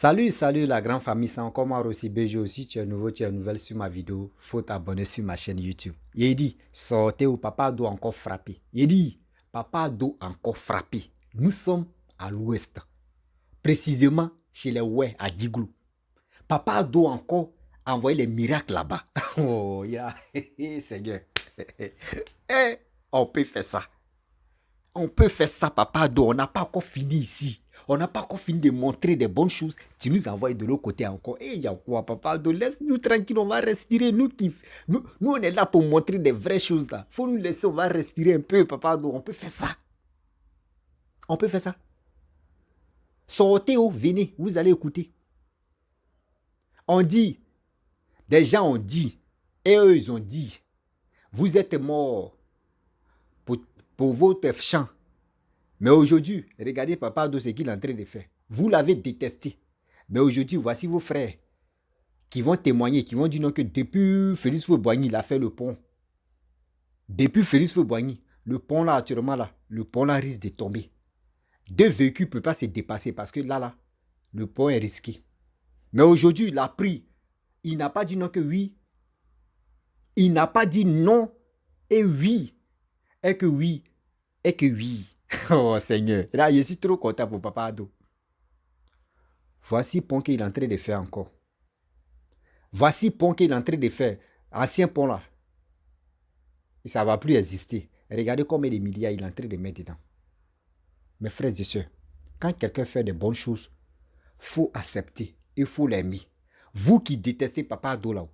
Salut la grande famille, c'est encore moi aussi, BG aussi, tu es nouveau, tu es nouvelle sur ma vidéo, faut t'abonner sur ma chaîne YouTube. Il dit, sortez où papa doit encore frapper. Il dit, papa doit encore frapper. Nous sommes à l'ouest, précisément chez les Ouai à Diglou. Papa doit encore envoyer les miracles là-bas. Oh, yeah. Seigneur. On peut faire ça. On peut faire ça, papa Do. On n'a pas encore fini ici. On n'a pas encore fini de montrer des bonnes choses. Tu nous envoies de l'autre côté encore. Il y a quoi, papa Do? Laisse-nous tranquille, on va respirer. Nous, on est là pour montrer des vraies choses là. Faut nous laisser, on va respirer un peu, papa Do. On peut faire ça. On peut faire ça. Sortez, venez, vous allez écouter. On dit, des gens ont dit, et eux ils ont dit, vous êtes morts pour votre chant. Mais aujourd'hui, regardez Papa Do ce qu'il est en train de faire. Vous l'avez détesté. Mais aujourd'hui, voici vos frères qui vont témoigner, qui vont dire non que depuis Félix Houphouët-Boigny, il a fait le pont. Depuis Félix Houphouët-Boigny, le pont là, actuellement là, le pont là risque de tomber. Deux véhicules ne peuvent pas se dépasser parce que là, le pont est risqué. Mais aujourd'hui, il a pris. Il n'a pas dit non que oui. Il n'a pas dit non et oui. Et que oui. Et que oui. Oh Seigneur. Là, je suis trop content pour Papa Do. Voici le pont qu'il est en train de faire encore. Voici le pont qu'il est en train de faire. Ancien pont là. Et ça ne va plus exister. Regardez combien de milliards il est en train de mettre dedans. Mes frères et sœurs, quand quelqu'un fait de bonnes choses, il faut accepter. Il faut l'aimer. Vous qui détestez Papa Do là,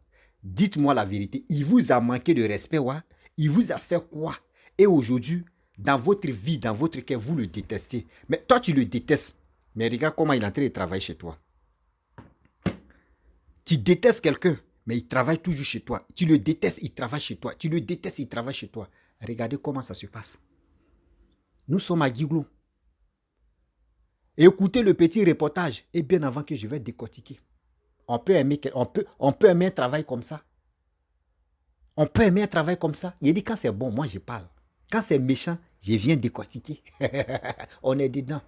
dites-moi la vérité. Il vous a manqué de respect, ouais? Il vous a fait quoi? Et aujourd'hui, dans votre vie, dans votre cœur, vous le détestez. Mais toi, tu le détestes. Mais regarde comment il est en train de travailler chez toi. Tu détestes quelqu'un, mais il travaille toujours chez toi. Tu le détestes, il travaille chez toi. Tu le détestes, il travaille chez toi. Regardez comment ça se passe. Nous sommes à Diglou. Écoutez le petit reportage et bien avant que je vais décortiquer. On peut aimer un travail comme ça. On peut aimer un travail comme ça. Il dit quand c'est bon, moi je parle. Quand c'est méchant, je viens décortiquer. On est dedans.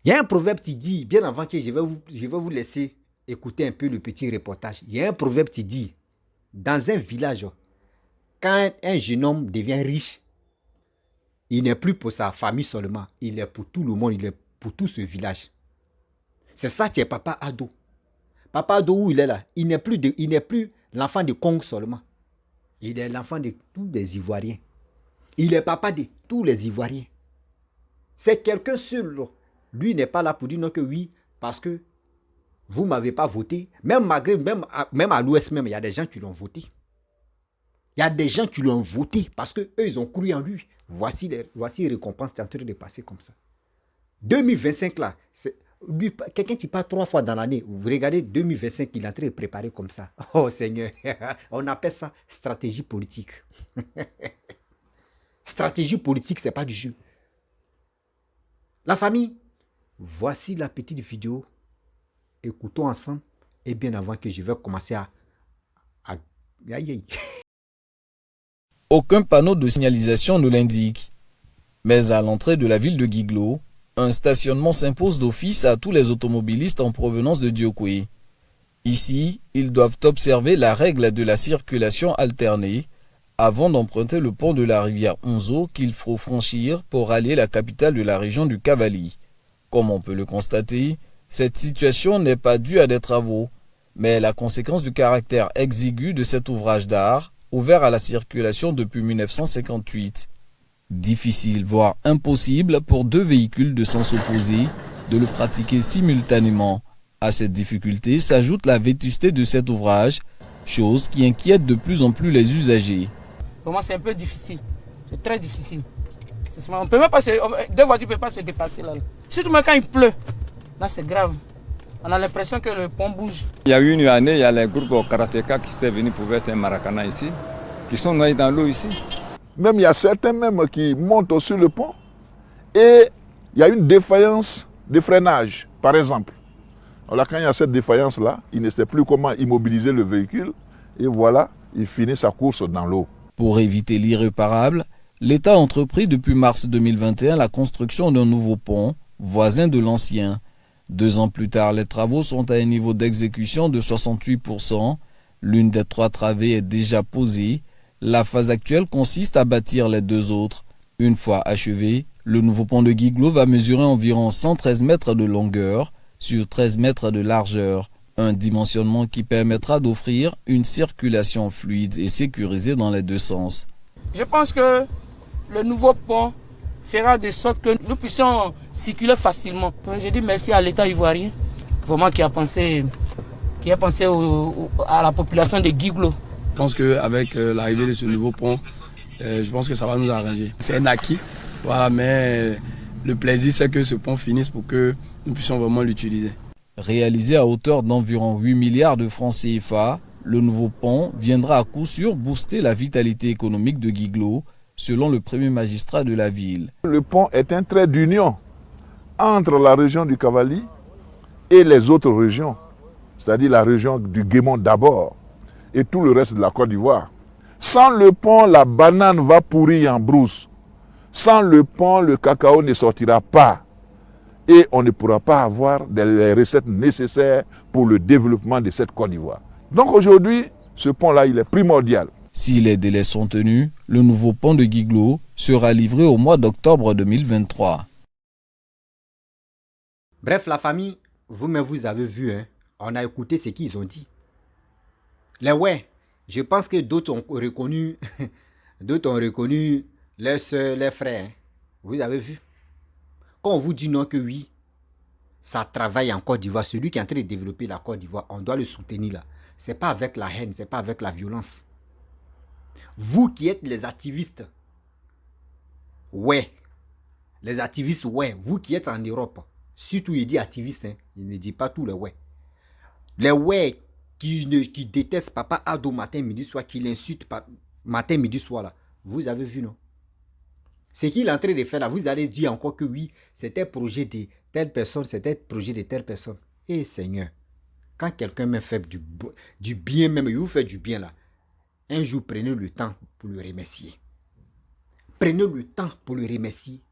Il y a un proverbe qui dit, bien avant que je vais vous laisser écouter un peu le petit reportage. Il y a un proverbe qui dit, dans un village, quand un jeune homme devient riche, il n'est plus pour sa famille seulement. Il est pour tout le monde, il est pour tout ce village. C'est ça qui est Papa Do. Papa Do où il est là, il n'est plus l'enfant de Kong seulement. Il est l'enfant de tous les Ivoiriens. Il est papa de tous les Ivoiriens. C'est quelqu'un seul. Lui n'est pas là pour dire non que oui, parce que vous ne m'avez pas voté. Même à l'Ouest, même, il y a des gens qui l'ont voté. Il y a des gens qui l'ont voté parce qu'eux, ils ont cru en lui. Voici les récompenses qui sont en train de passer comme ça. 2025 là, quelqu'un qui part 3 fois dans l'année, vous regardez 2025, il est en train de préparer comme ça. Oh Seigneur, on appelle ça stratégie politique. Stratégie politique, ce n'est pas du jeu. La famille, voici la petite vidéo. Écoutons ensemble et bien avant que je vais commencer à... Aucun panneau de signalisation ne l'indique. Mais à l'entrée de la ville de Guiglo, un stationnement s'impose d'office à tous les automobilistes en provenance de Diokoué. Ici, ils doivent observer la règle de la circulation alternée avant d'emprunter le pont de la rivière Onzo qu'il faut franchir pour aller à la capitale de la région du Cavali. Comme on peut le constater, cette situation n'est pas due à des travaux, mais la conséquence du caractère exigu de cet ouvrage d'art, ouvert à la circulation depuis 1958. Difficile, voire impossible pour deux véhicules de sens opposé de le pratiquer simultanément. À cette difficulté s'ajoute la vétusté de cet ouvrage, chose qui inquiète de plus en plus les usagers. Pour moi, c'est un peu difficile. C'est très difficile. On peut même pas deux voitures ne peuvent pas se dépasser là. Surtout quand il pleut. Là, c'est grave. On a l'impression que le pont bouge. Il y a eu une année, il y a les groupes karatéka qui étaient venus pour faire un maracana ici, qui sont noyés dans l'eau ici. Même il y a certains même qui montent sur le pont et il y a une défaillance de freinage, par exemple. Alors quand il y a cette défaillance-là, il ne sait plus comment immobiliser le véhicule et voilà, il finit sa course dans l'eau. Pour éviter l'irréparable, l'État a entrepris depuis mars 2021 la construction d'un nouveau pont, voisin de l'ancien. 2 ans plus tard, les travaux sont à un niveau d'exécution de 68%. L'une des 3 travées est déjà posée. La phase actuelle consiste à bâtir les 2 autres. Une fois achevé, le nouveau pont de Guiglo va mesurer environ 113 mètres de longueur sur 13 mètres de largeur. Un dimensionnement qui permettra d'offrir une circulation fluide et sécurisée dans les 2 sens. Je pense que le nouveau pont fera de sorte que nous puissions circuler facilement. Je dis merci à l'État ivoirien, vraiment qui a pensé à la population de Guiglo. Je pense qu'avec l'arrivée de ce nouveau pont, je pense que ça va nous arranger. C'est un acquis, voilà, mais le plaisir c'est que ce pont finisse pour que nous puissions vraiment l'utiliser. Réalisé à hauteur d'environ 8 milliards de francs CFA, le nouveau pont viendra à coup sûr booster la vitalité économique de Guiglo, selon le premier magistrat de la ville. Le pont est un trait d'union entre la région du Cavali et les autres régions, c'est-à-dire la région du Guémon d'abord et tout le reste de la Côte d'Ivoire. Sans le pont, la banane va pourrir en brousse. Sans le pont, le cacao ne sortira pas. Et on ne pourra pas avoir les recettes nécessaires pour le développement de cette Côte d'Ivoire. Donc aujourd'hui, ce pont-là, il est primordial. Si les délais sont tenus, le nouveau pont de Guiglo sera livré au mois d'octobre 2023. Bref, la famille, vous-même vous avez vu, hein, on a écouté ce qu'ils ont dit. Les ouais, je pense que d'autres ont reconnu, leurs soeurs, leurs frères. Hein. Vous avez vu. Quand on vous dit non que oui, ça travaille en Côte d'Ivoire, celui qui est en train de développer la Côte d'Ivoire, on doit le soutenir là. Ce n'est pas avec la haine, ce n'est pas avec la violence. Vous qui êtes les activistes, ouais, les activistes, ouais, vous qui êtes en Europe, surtout il dit activistes, hein, il ne dit pas tous les ouais. Les ouais qui détestent Papa Ado matin, midi, soir, qui l'insultent matin, midi, soir là, vous avez vu non? Ce qu'il est en train de faire là, vous allez dire encore que oui, c'était projet de telle personne, c'était projet de telle personne. Eh Seigneur, quand quelqu'un me fait du bien même, il vous fait du bien là, un jour prenez le temps pour le remercier. Prenez le temps pour le remercier.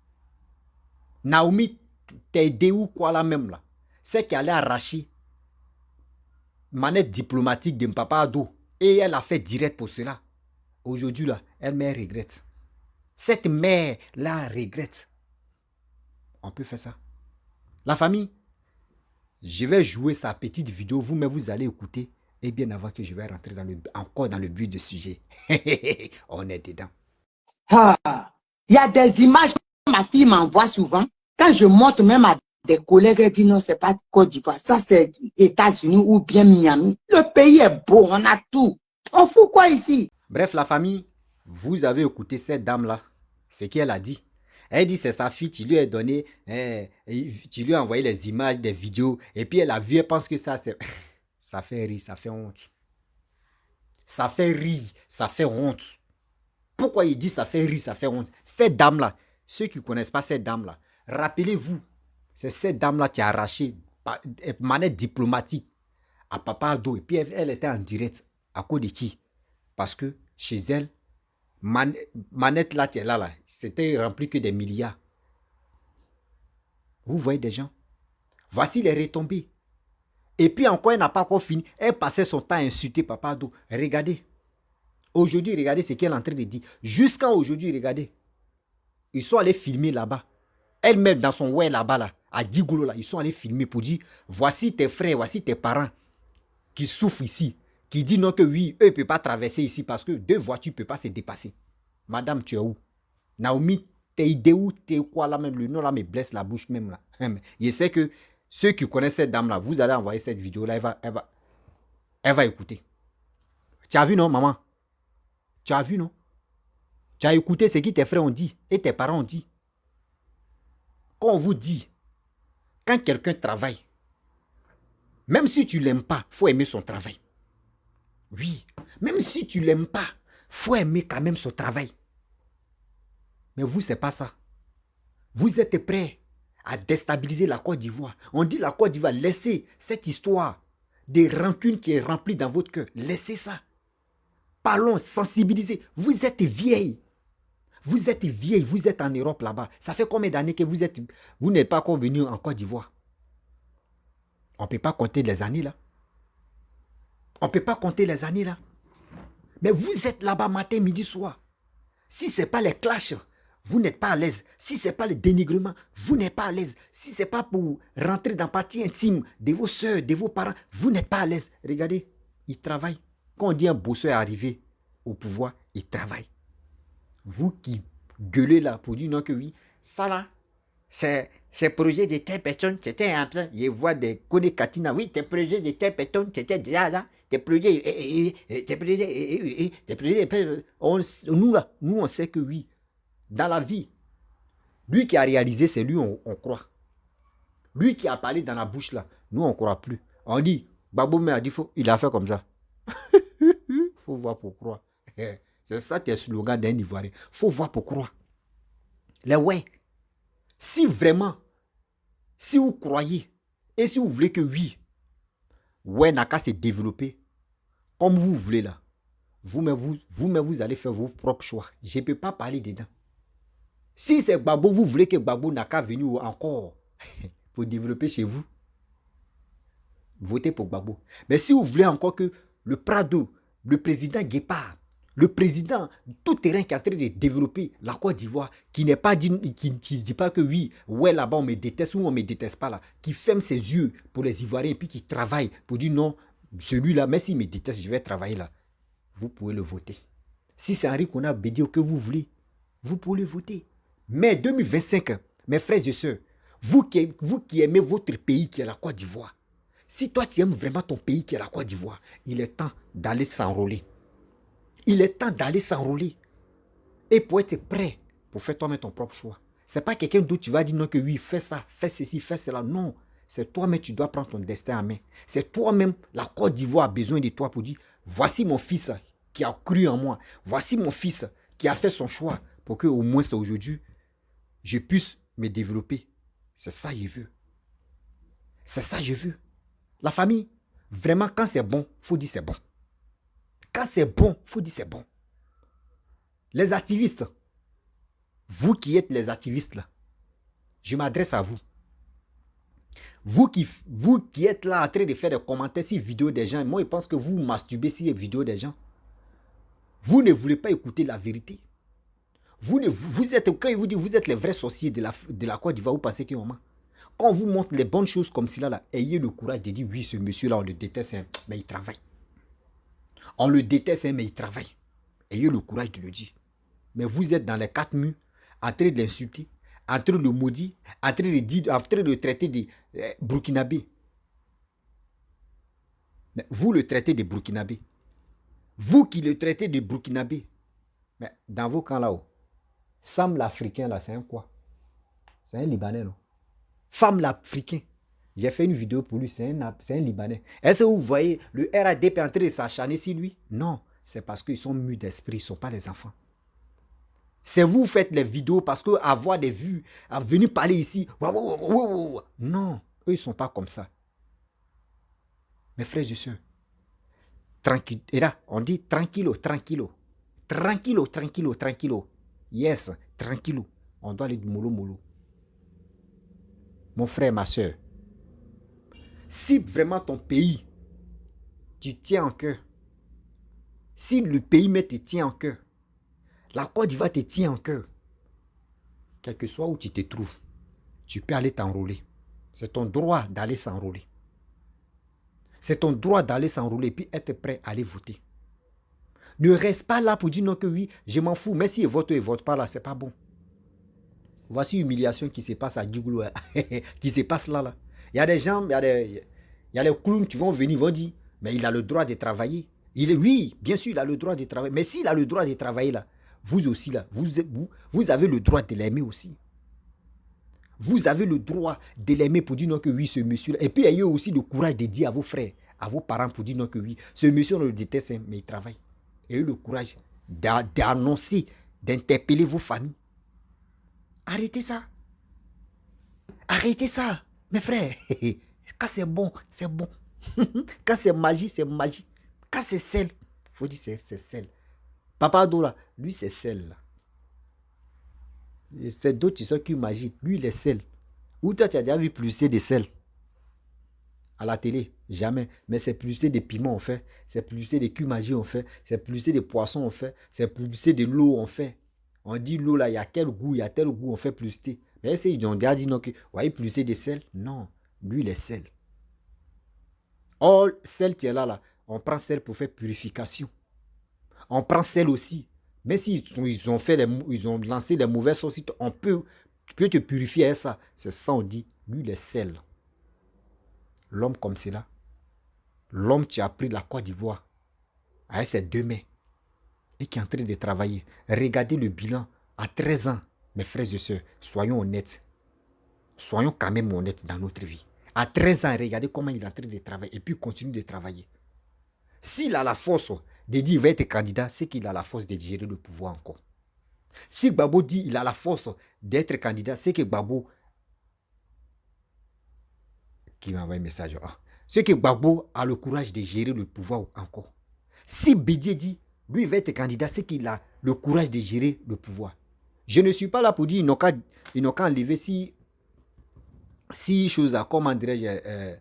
Naomi t'as aidé ou quoi là même là, c'est qu'elle allait arracher manette diplomatique de Papa Ado et elle a fait direct pour cela. Aujourd'hui là, elle-même regrette. Cette mère-là regrette. On peut faire ça. La famille, je vais jouer sa petite vidéo. Vous-même, vous allez écouter. Et bien avant que je vais rentrer encore dans le but du sujet. On est dedans. Il y a des images que ma fille m'envoie souvent. Quand je montre même à des collègues, elle dit non, c'est pas Côte d'Ivoire. Ça, c'est États-Unis ou bien Miami. Le pays est beau, on a tout. On fout quoi ici? Bref, la famille, vous avez écouté cette dame-là. Ce qu'elle a dit. Elle dit c'est sa fille, tu lui as donné, tu lui as envoyé les images, des vidéos, et puis elle a vu, elle pense que ça c'est... Ça fait rire, ça fait honte. Ça fait rire, ça fait honte. Pourquoi il dit ça fait rire, ça fait honte? Cette dame-là, ceux qui ne connaissent pas cette dame-là, rappelez-vous, c'est cette dame-là qui a arraché manette diplomatique à Papa Ado, et puis elle était en direct. À cause de qui? Parce que chez elle, manette là, c'était rempli que des milliards. Vous voyez des gens. Voici les retombées. Et puis encore, elle n'a pas encore fini. Elle passait son temps à insulter Papa Ado. Regardez. Aujourd'hui, regardez ce qu'elle est en train de dire. Jusqu'à aujourd'hui, regardez. Ils sont allés filmer là-bas. Elle-même dans son ouais là-bas, là, à Guiglo, là, ils sont allés filmer pour dire, voici tes frères, voici tes parents qui souffrent ici. Qui dit non que oui, eux ne peuvent pas traverser ici parce que 2 voitures ne peuvent pas se dépasser. Madame, tu es où? Naomi, t'es idée où? T'es quoi là même? Le nom là me blesse la bouche même là. Je sais que ceux qui connaissent cette dame là, vous allez envoyer cette vidéo là, elle va écouter. Tu as vu non maman? Tu as vu non? Tu as écouté ce que tes frères ont dit et tes parents ont dit. Quand on vous dit, quand quelqu'un travaille, même si tu ne l'aimes pas, il faut aimer son travail. Oui, même si tu ne l'aimes pas, il faut aimer quand même son travail. Mais vous, ce n'est pas ça. Vous êtes prêts à déstabiliser la Côte d'Ivoire. On dit la Côte d'Ivoire, laissez cette histoire des rancunes qui est remplie dans votre cœur. Laissez ça. Parlons, sensibilisez. Vous êtes vieilles. Vous êtes vieille, vous êtes en Europe là-bas. Ça fait combien d'années que vous n'êtes pas encore venu en Côte d'Ivoire? On ne peut pas compter les années là. On ne peut pas compter les années là. Mais vous êtes là-bas matin, midi, soir. Si ce n'est pas les clashs, vous n'êtes pas à l'aise. Si ce n'est pas le dénigrement, vous n'êtes pas à l'aise. Si ce n'est pas pour rentrer dans la partie intime de vos soeurs, de vos parents, vous n'êtes pas à l'aise. Regardez, ils travaillent. Quand on dit un bosseur est arrivé au pouvoir, il travaille. Vous qui gueulez là pour dire non que oui, ça là, c'est projet de telle personne, c'était en train, je vois des connais Katina, oui, tes projets de telle personne, c'était déjà là, tes projets, nous là, nous on sait que oui, dans la vie, lui qui a réalisé, c'est lui, on croit. Lui qui a parlé dans la bouche là, nous on ne croit plus. On dit, Baboumé a dit, il a fait comme ça. Faut voir pour croire. C'est ça qui est le slogan d'un Ivoirien. Faut voir pour croire. Les ouais. Si vraiment, si vous croyez, et si vous voulez que oui, ouais n'a qu'à se développer, comme vous voulez là, vous-même vous allez faire vos propres choix. Je ne peux pas parler dedans. Si c'est Gbagbo, vous voulez que Gbagbo n'a qu'à venir encore pour développer chez vous, votez pour Gbagbo. Mais si vous voulez encore que le Prado, le président Guépard, le président tout terrain qui est en train de développer la Côte d'Ivoire, qui n'est pas dit, qui ne dit pas que oui, ouais là-bas on me déteste ou on ne me déteste pas là, qui ferme ses yeux pour les Ivoiriens et puis qui travaille pour dire non, celui-là, même s'il me déteste, je vais travailler là. Vous pouvez le voter. Si c'est Henri Konan Bédié que vous voulez, vous pouvez le voter. Mais 2025, mes frères et sœurs, vous qui aimez votre pays qui est la Côte d'Ivoire, si toi tu aimes vraiment ton pays qui est la Côte d'Ivoire, il est temps d'aller s'enrôler. Il est temps d'aller s'enrôler. Et pour être prêt, pour faire toi-même ton propre choix. Ce n'est pas quelqu'un d'autre tu vas dire non que oui, fais ça, fais ceci, fais cela. Non, c'est toi-même tu dois prendre ton destin en main. C'est toi-même, la Côte d'Ivoire a besoin de toi pour dire, voici mon fils qui a cru en moi. Voici mon fils qui a fait son choix pour que au moins aujourd'hui, je puisse me développer. C'est ça que je veux. C'est ça que je veux. La famille, vraiment, quand c'est bon, il faut dire c'est bon. Quand c'est bon, il faut dire c'est bon. Les activistes, vous qui êtes les activistes là, je m'adresse à vous. Vous qui êtes là en train de faire des commentaires sur les vidéos des gens, moi je pense que vous masturbez sur les vidéos des gens. Vous ne voulez pas écouter la vérité. Vous êtes, quand il vous dit vous êtes les vrais sorciers de la Côte d'Ivoire, vous pensez qu'il y a un moment. Quand on vous montre les bonnes choses comme cela, là, ayez le courage de dire oui, ce monsieur-là, on le déteste, hein, mais il travaille. On le déteste, hein, mais il travaille. Ayez le courage de le dire. Mais vous êtes dans les 4 murs, en train de l'insulter, en train de le maudire, en train de dire, en train de traiter des Burkinabés. Mais vous le traitez de Burkinabés. Vous qui le traitez de Burkinabés. Mais dans vos camps là-haut, Sam l'Africain là, c'est un quoi? C'est un Libanais, non? Femme l'Africain. J'ai fait une vidéo pour lui, c'est un Libanais. Est-ce que vous voyez le RADP en train de s'acharner sur lui? Non, c'est parce qu'ils sont mûrs d'esprit, ils ne sont pas les enfants. C'est vous qui faites les vidéos parce que avoir des vues, à venir parler ici, non, eux ils ne sont pas comme ça. Mes frères et sœurs, tranquille, et là, on dit tranquillo, tranquillo. Tranquillo, tranquillo, tranquillo. Yes, tranquillo. On doit aller du mollo, mollo. Mon frère, ma soeur, si vraiment ton pays, tu tiens en cœur, si le pays même te tient en cœur, la Côte d'Ivoire te tient en cœur, quel que soit où tu te trouves, tu peux aller t'enrôler. C'est ton droit d'aller s'enrôler. C'est ton droit d'aller s'enrôler et puis être prêt à aller voter. Ne reste pas là pour dire non que oui, je m'en fous, mais si ils votent ou ils ne votent pas là, c'est pas bon. Voici l'humiliation qui se passe à Djigoulou, qui se passe là. Il y a des gens, il y a les clowns qui vont venir, vont dire, mais il a le droit de travailler. Oui, bien sûr, il a le droit de travailler. Mais s'il a le droit de travailler là, vous aussi là, vous avez le droit de l'aimer aussi. Vous avez le droit de l'aimer pour dire non que oui, ce monsieur-là. Et puis, ayez aussi le courage de dire à vos frères, à vos parents pour dire non que oui, ce monsieur, on le déteste, mais il travaille. Ayez le courage d'annoncer, d'interpeller vos familles. Arrêtez ça. Arrêtez ça, mes frères. Quand c'est bon, c'est bon. Quand c'est magie, c'est magie. Quand c'est sel, il faut dire c'est sel. Papa Ado là, lui c'est sel là. C'est d'autres qui sont qui imaginent. Lui, il est sel. Ou toi, tu as déjà vu publicité de sel à la télé? Jamais. Mais c'est publicité de piments, on fait. C'est publicité de cumagie, on fait. C'est publicité de poissons, on fait. C'est publicité de l'eau, on fait. On dit l'eau là, il y a quel goût, il y a tel goût, on fait publicité. Mais est-ce qu'ils ont déjà dit non que, voyez, publicité de sel? Non. Lui, il est sel. Or, sel, tu es là. On prend sel pour faire purification. On prend sel aussi. Mais si ils ont lancé des mauvaises sauces, on peut te purifier avec ça. C'est ça, on dit, lui, il est sel. L'homme comme cela, l'homme qui a pris la Côte d'Ivoire avec ses 2 mains et qui est en train de travailler. Regardez le bilan à 13 ans, mes frères et sœurs. Soyons honnêtes. Soyons quand même honnêtes dans notre vie. À 13 ans, regardez comment il est en train de travailler et puis il continue de travailler. S'il a la force de dire qu'il va être candidat, c'est qu'il a la force de gérer le pouvoir encore. Si Gbagbo dit qu'il a la force d'être candidat, c'est que Gbagbo... Qui m'a envoyé un message? C'est que Gbagbo a le courage de gérer le pouvoir encore. Si Bédié dit, lui, il va être candidat, c'est qu'il a le courage de gérer le pouvoir. Je ne suis pas là pour dire qu'ils n'ont qu'à enlever si chose à, comment dirais-je,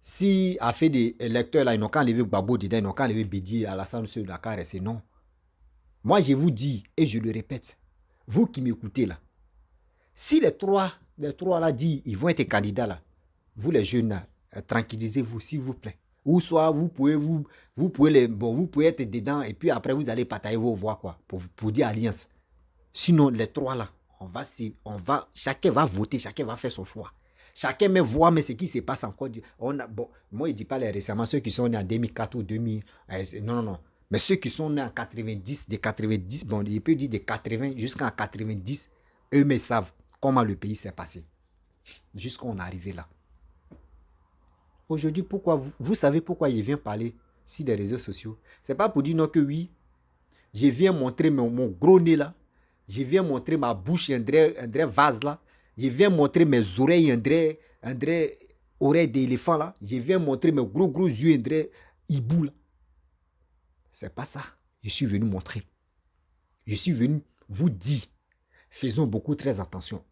si a fait des électeurs là, ils n'ont qu'à enlever Gbagbo dedans, ils n'ont qu'à enlever Bédié, Alassane Seye, Dakar, c'est non. Moi, je vous dis, et je le répète, vous qui m'écoutez là, si les trois là disent ils vont être candidats là, vous les jeunes là, tranquillisez-vous s'il vous plaît. Ou soit vous pouvez être dedans et puis après vous allez partager vos voix quoi, pour dire alliance. Sinon les 3 là, chacun va voter, chacun va faire son choix. Chacun me voit, mais ce qui se passe encore. Moi, je ne dis pas les récemment, ceux qui sont nés en 2004 ou 2000. Non. Mais ceux qui sont nés en 90, bon, il peut dire de 80 jusqu'en 90, eux-mêmes savent comment le pays s'est passé. Jusqu'à on est arrivé là. Aujourd'hui, pourquoi vous savez pourquoi je viens parler sur les réseaux sociaux? Ce n'est pas pour dire non que oui, je viens montrer mon gros nez là. Je viens montrer ma bouche, un vrai vase là. Je viens montrer mes oreilles, un vrai oreille d'éléphant là. Je viens montrer mes gros yeux, un vrai hibou là. C'est pas ça. Je suis venu montrer. Je suis venu vous dire. Faisons beaucoup très attention.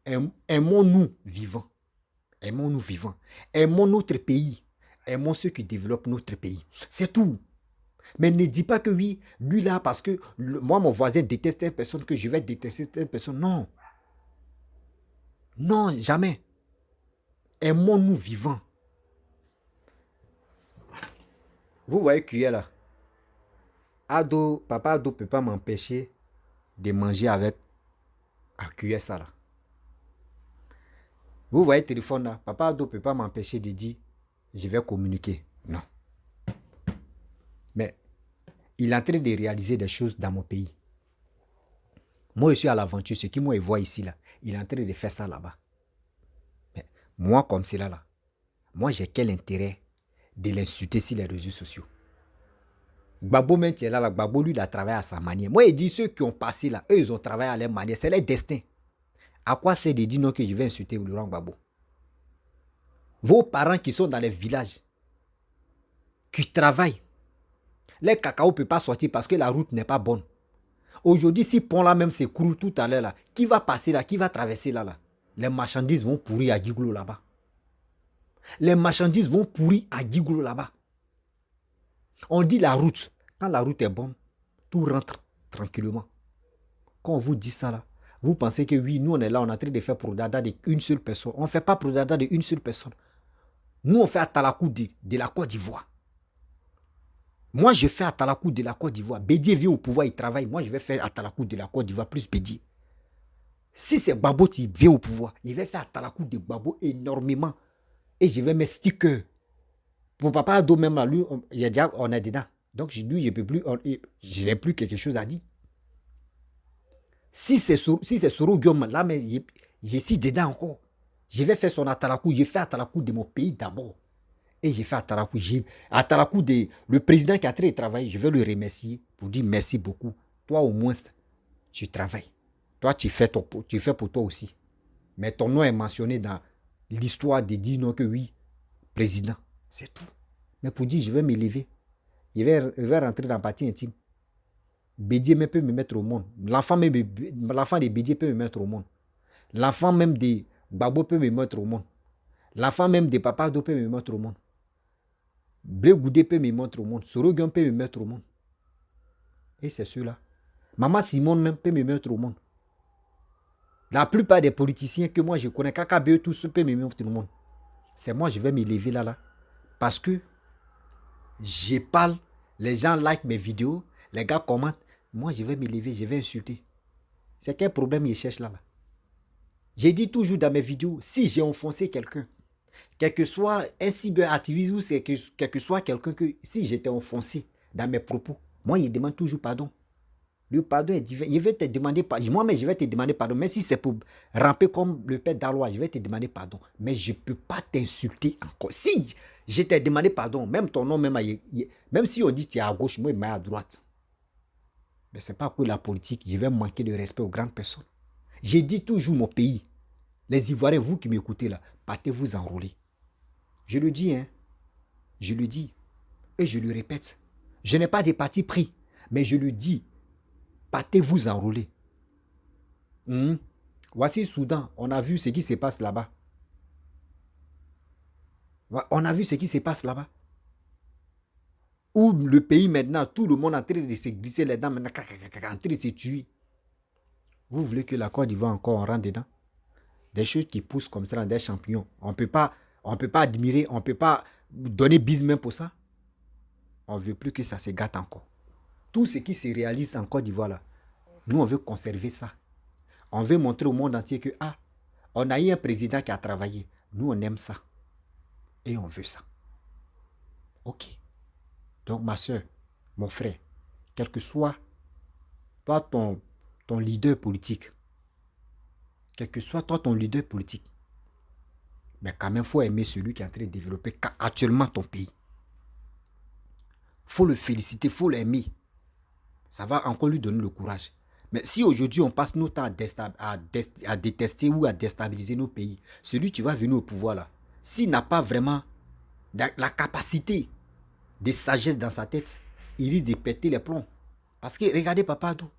Aimons-nous vivants. Aimons-nous vivants. Aimons notre pays. Aimons ceux qui développent notre pays. C'est tout. Mais ne dis pas que oui, lui là, parce que moi, mon voisin déteste telle personne, que je vais détester telle personne. Non. Non, jamais. Aimons-nous vivants. Vous voyez cuillère là. Papa Ado ne peut pas m'empêcher de manger avec la cuillère ça là. Vous voyez téléphone là. Papa Ado ne peut pas m'empêcher de dire je vais communiquer. Non. Mais il est en train de réaliser des choses dans mon pays. Moi, je suis à l'aventure. Ce qui moi, il voit ici là. Il est en train de faire ça là-bas. Mais moi, comme c'est là, moi, j'ai quel intérêt de l'insulter sur les réseaux sociaux? Gbagbo même qui est là, Gbagbo lui, il a travaillé à sa manière. Moi, il dit ceux qui ont passé là, eux, ils ont travaillé à leur manière. C'est leur destin. À quoi c'est de dire non que je vais insulter Laurent Gbagbo? Vos parents qui sont dans les villages, qui travaillent, les cacao ne peuvent pas sortir parce que la route n'est pas bonne. Aujourd'hui, si pont là même s'écroule tout à l'heure là, qui va passer là, qui va traverser là? Les marchandises vont pourrir à Giglo là-bas. Les marchandises vont pourrir à Giglo là-bas. On dit la route. Quand la route est bonne, tout rentre tranquillement. Quand on vous dit ça là, vous pensez que oui, nous on est là, on est en train de faire Prodada d'une seule personne. On ne fait pas Prodada d'une seule personne. Nous on fait Atalakou de la Côte d'Ivoire. Moi je fais Atalakou de la Côte d'Ivoire. Bédié vient au pouvoir, il travaille. Moi je vais faire Atalakou de la Côte d'Ivoire plus Bédié. Si c'est Gbagbo qui vient au pouvoir, il va faire Atalakou de Gbagbo énormément. Et je vais mettre sticker. Pour Papa Ado même là, lui, on est dedans. Donc lui, je n'ai plus quelque chose à dire. Si c'est Soro Guillaume, là, mais je suis dedans encore. Je vais faire son Atalakou. Je fais Atalakou de mon pays d'abord. Et j'ai fait Atalakou. Atalakou de le président qui a très travaillé. Je vais le remercier pour dire merci beaucoup. Toi, au moins, tu travailles. Toi, tu fais pour toi aussi. Mais ton nom est mentionné dans l'histoire de dire non que oui, président. C'est tout. Mais pour dire, je vais m'élever. Je vais rentrer dans la partie intime. Bédier même peut me mettre au monde. L'enfant de Bédier peut me mettre au monde. L'enfant même de Babo peut me mettre au monde. L'enfant même de Papa Do peut me mettre au monde. Blé Goudé peut me mettre au monde. Sorogan peut me mettre au monde. Et c'est ceux-là. Maman Simone même peut me mettre au monde. La plupart des politiciens que moi je connais, KKBE, tous ceux peuvent me mettre au monde. C'est moi, je vais me lever là. Parce que je parle, les gens like mes vidéos, les gars commentent. Moi, je vais me lever, je vais insulter. C'est quel problème ils cherchent là? J'ai dit toujours dans mes vidéos, si j'ai enfoncé quelqu'un, quel que soit un cyberactiviste ou quel que soit quelqu'un que, si j'étais enfoncé dans mes propos, moi, il demande toujours pardon. Le pardon est divin. Je vais te demander pardon. Moi-même, je vais te demander pardon. Mais si c'est pour ramper comme le père d'Alois, je vais te demander pardon. Mais je ne peux pas t'insulter encore. Si je t'ai demandé pardon, même ton nom, même si on dit que tu es à gauche, moi, je mets à droite. Mais ce n'est pas pour la politique. Je vais manquer de respect aux grandes personnes. J'ai dit toujours mon pays. Les Ivoiriens, vous qui m'écoutez là, partez-vous enrôler. Je le dis, hein. Je le dis. Et je le répète. Je n'ai pas de parti pris. Mais je le dis. Partez-vous enrôler. Voici Soudan. On a vu ce qui se passe là-bas. On a vu ce qui se passe là-bas. Où le pays maintenant, tout le monde est en train de se glisser les dents, maintenant, en train de se tuer. Vous voulez que la Côte d'Ivoire encore on rentre dedans? Des choses qui poussent comme ça dans des champignons. On ne peut pas admirer, on ne peut pas donner bise même pour ça. On ne veut plus que ça se gâte encore. Tout ce qui se réalise en Côte d'Ivoire là, nous on veut conserver ça. On veut montrer au monde entier que on a eu un président qui a travaillé. Nous on aime ça. Et on veut ça. Ok. Donc ma soeur, mon frère, quel que soit toi ton leader politique, quel que soit toi ton leader politique, mais quand même il faut aimer celui qui est en train de développer actuellement ton pays. Il faut le féliciter, il faut l'aimer. Ça va encore lui donner le courage. Mais si aujourd'hui on passe notre temps à détester ou à déstabiliser nos pays, celui qui va venir au pouvoir là, s'il n'a pas vraiment la capacité de sagesse dans sa tête, il risque de péter les plombs. Parce que regardez Papa Do,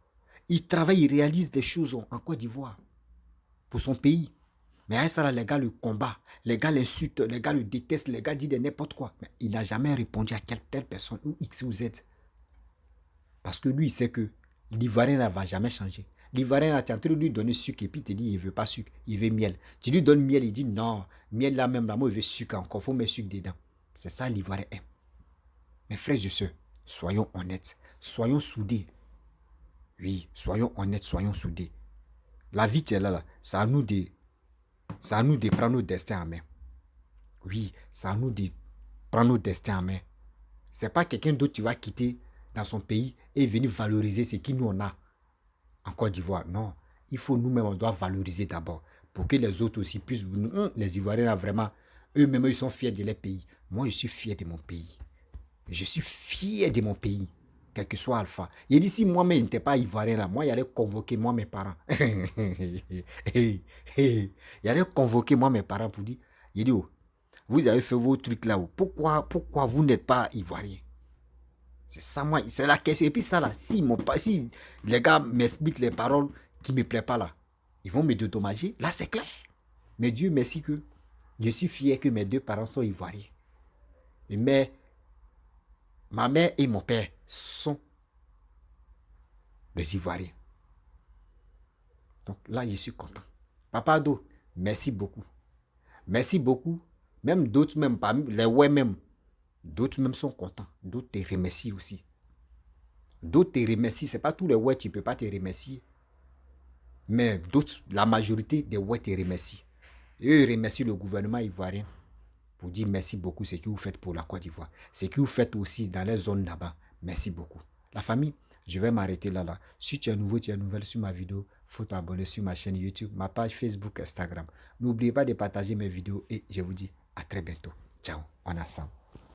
il travaille, il réalise des choses en Côte d'Ivoire pour son pays. Mais à ça là, les gars le combattent, les gars l'insultent, les gars le détestent, les gars disent de n'importe quoi. Mais il n'a jamais répondu à telle personne ou X ou Z. Parce que lui, il sait que l'Ivoirien ne va jamais changer. L'Ivoirien, tu es en train de lui donner sucre et puis il te dit il ne veut pas sucre, il veut miel. Tu lui donnes miel, il dit non, miel là même, là, moi, il veut sucre encore, il faut mettre sucre dedans. C'est ça l'Ivoirien aime. Mes frères et sœurs, soyons honnêtes, soyons soudés. Oui, soyons honnêtes, soyons soudés. La vie, c'est là, c'est à nous de prendre nos destins en main. Oui, c'est à nous de prendre nos destins en main. Ce n'est pas quelqu'un d'autre qui va quitter dans son pays et venir valoriser ce qu'il nous on a en Côte d'Ivoire. Non, il faut nous-mêmes, on doit valoriser d'abord pour que les autres aussi puissent. Les Ivoiriens, là, vraiment, eux-mêmes, ils sont fiers de leur pays. Moi, je suis fier de mon pays. Je suis fier de mon pays, quel que soit Alpha. Il dit, si moi-même, je n'étais pas Ivoirien, là, moi, il allait convoquer moi, mes parents. Il allait convoquer moi, mes parents pour dire, il dit, oh, vous avez fait vos trucs là-haut. Pourquoi vous n'êtes pas Ivoirien? C'est ça, moi, c'est la question. Et puis ça, là, si les gars m'expliquent les paroles qui ne me plaisent pas là, ils vont me dédommager. Là, c'est clair. Mais Dieu merci que je suis fier que mes deux parents sont Ivoiriens. Mais ma mère et mon père sont des Ivoiriens. Donc là, je suis content. Papa Do, merci beaucoup. Merci beaucoup. Même d'autres, même parmi les ouais même, d'autres même sont contents. D'autres te remercient aussi. D'autres te remercient. Ce n'est pas tous les ouais, tu ne peux pas te remercier. Mais d'autres, la majorité des ouais te remercient. Et eux remercient le gouvernement ivoirien pour dire merci beaucoup ce que vous faites pour la Côte d'Ivoire. Ce que vous faites aussi dans les zones là-bas. Merci beaucoup. La famille, je vais m'arrêter là. Si tu es nouveau, tu es nouvelle sur ma vidéo, il faut t'abonner sur ma chaîne YouTube, ma page Facebook, Instagram. N'oubliez pas de partager mes vidéos et je vous dis à très bientôt. Ciao, on est ensemble.